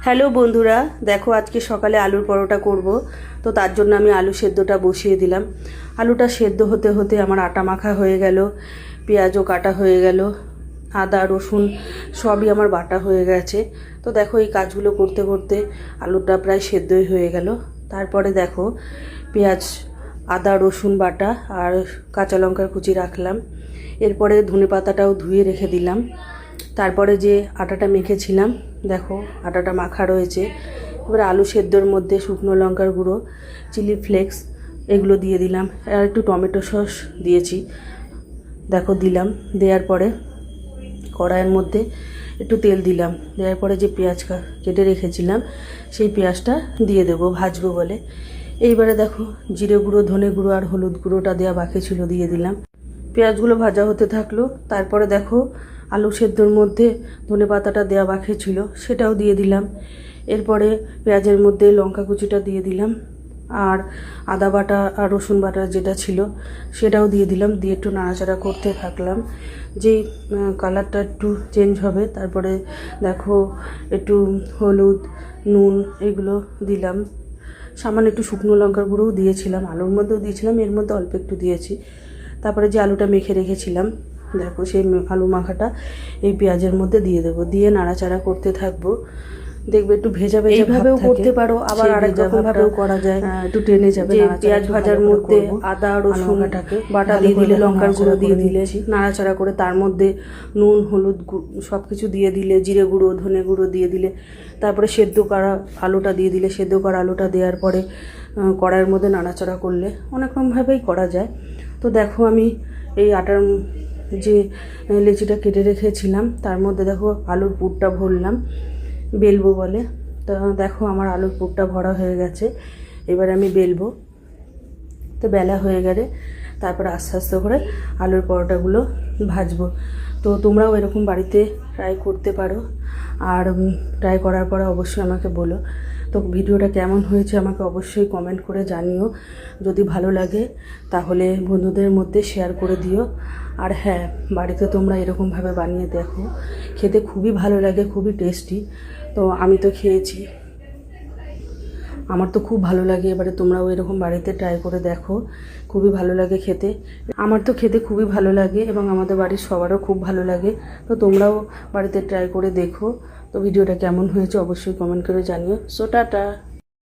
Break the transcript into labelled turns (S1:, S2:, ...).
S1: Hello বন্ধুরা, দেখো আজকে সকালে আলুর পরোটা করব। তো তার জন্য আমি আলু সেদ্ধটা বসিয়ে দিলাম। আলুটা সেদ্ধ হতে হতে আমার আটা মাখা হয়ে গেল, পেঁয়াজও কাটা হয়ে গেল, আদা রসুন সবই আমার বাটা হয়ে গেছে। তো দেখো এই কাজগুলো করতে করতে আলুটা প্রায় সেদ্ধই হয়ে গেল। তারপরে দেখো পেঁয়াজ আদা রসুন বাটা আর কাঁচা লঙ্কার কুচি রাখলাম। এরপরে ধনেপাতাটাও ধুয়ে রেখে দিলাম। তারপরে যে আটাটা মেখেছিলাম, দেখো আটাটা মাখা রয়েছে। এবারে আলু সেদ্ধর মধ্যে শুকনো লঙ্কার গুঁড়ো, চিলি ফ্লেক্স এগুলো দিয়ে দিলাম, আর একটু টমেটো সস দিয়েছি, দেখো দিলাম। দেওয়ার পরে কড়াইয়ের মধ্যে একটু তেল দিলাম। দেওয়ার পরে যে পেঁয়াজ কেটে রেখেছিলাম সেই পেঁয়াজটা দিয়ে দেবো ভাজবো বলে। এইবারে দেখো জিরে গুঁড়ো ধনে গুঁড়ো আর হলুদ গুঁড়োটা দেওয়া বাকি ছিল, দিয়ে দিলাম। পেঁয়াজগুলো ভাজা হতে থাকলো। তারপরে দেখো আলু সেদ্ধর মধ্যে ধনেপাতাটা দেওয়া বাকি ছিল, সেটাও দিয়ে দিলাম। এরপরে পেঁয়াজের মধ্যে লঙ্কা কুচিটা দিয়ে দিলাম, আর আদা বাটা আর রসুন বাটা যেটা ছিল সেটাও দিয়ে দিলাম। দিয়ে একটু নাড়াচাড়া করতে থাকলাম, যেই কালারটা একটু চেঞ্জ হবে। তারপরে দেখো একটু হলুদ নুন এগুলো দিলাম, সামান্য একটু শুকনো লঙ্কার গুঁড়োও দিয়েছিলাম, আলুর মধ্যেও দিয়েছিলাম, এর মধ্যে অল্প একটু দিয়েছি। তারপরে যে আলুটা মেখে রেখেছিলাম, দেখো সেই আলু মাখাটা এই পেঁয়াজের মধ্যে দিয়ে দেবো, দিয়ে নাড়াচাড়া করতে থাকবো। দেখবে একটু ভেজা ভেজা এইভাবেও করতে পারো, আবার আরেক রকম ভাবেও করা যায়। একটু টেনে যাবে। পেঁয়াজ ভাজার মধ্যে আদা রসুনটাকে বাটা দিয়ে দিলে, লঙ্কার গুঁড়ো দিয়ে দিলে, নাড়াচাড়া করে তার মধ্যে নুন হলুদ সব কিছু দিয়ে দিলে, জিরে গুঁড়ো ধনে গুঁড়ো দিয়ে দিলে, তারপরে সেদ্ধ করা আলুটা দিয়ে দিলে। সেদ্ধ করা আলুটা দেওয়ার পরে কড়াইয়ের মধ্যে নাড়াচাড়া করলে অনেক রকমভাবেই করা যায়। তো দেখো আমি এই আটার যে লেচিটা কেটে রেখেছিলাম তার মধ্যে দেখো আলুর পুরটা ভরলাম বেলবো বলে। তো দেখো আমার আলুর পুরটা ভরা হয়ে গেছে, এবার আমি বেলবো। তো বেলা হয়ে গেলে তারপরে আস্তে আস্তে করে আলুর পরোটাগুলো ভাজবো। তো তোমরাও এরকম বাড়িতে ট্রাই করতে পারো, আর ট্রাই করার পরে অবশ্যই আমাকে বলো। তো ভিডিওটা কেমন হয়েছে আমাকে অবশ্যই কমেন্ট করে জানিও। যদি ভালো লাগে তাহলে বন্ধুদের মধ্যে শেয়ার করে দিও। আর হ্যাঁ, বাড়িতে তোমরা এরকমভাবে বানিয়ে দেখো, খেতে খুবই ভালো লাগে, খুবই টেস্টি। তো আমি তো খেয়েছি, আমার তো খুব ভালো লাগে। এবারে তোমরাও এরকম বাড়িতে ট্রাই করে দেখো, খুবই ভালো লাগে খেতে। আমার তো খেতে খুবই ভালো লাগে এবং আমাদের বাড়ির সবারও খুব ভালো লাগে। তো তোমরাও বাড়িতে ট্রাই করে দেখো। তো ভিডিওটা কেমন হয়েছে অবশ্যই কমেন্ট করে জানিও। So tata.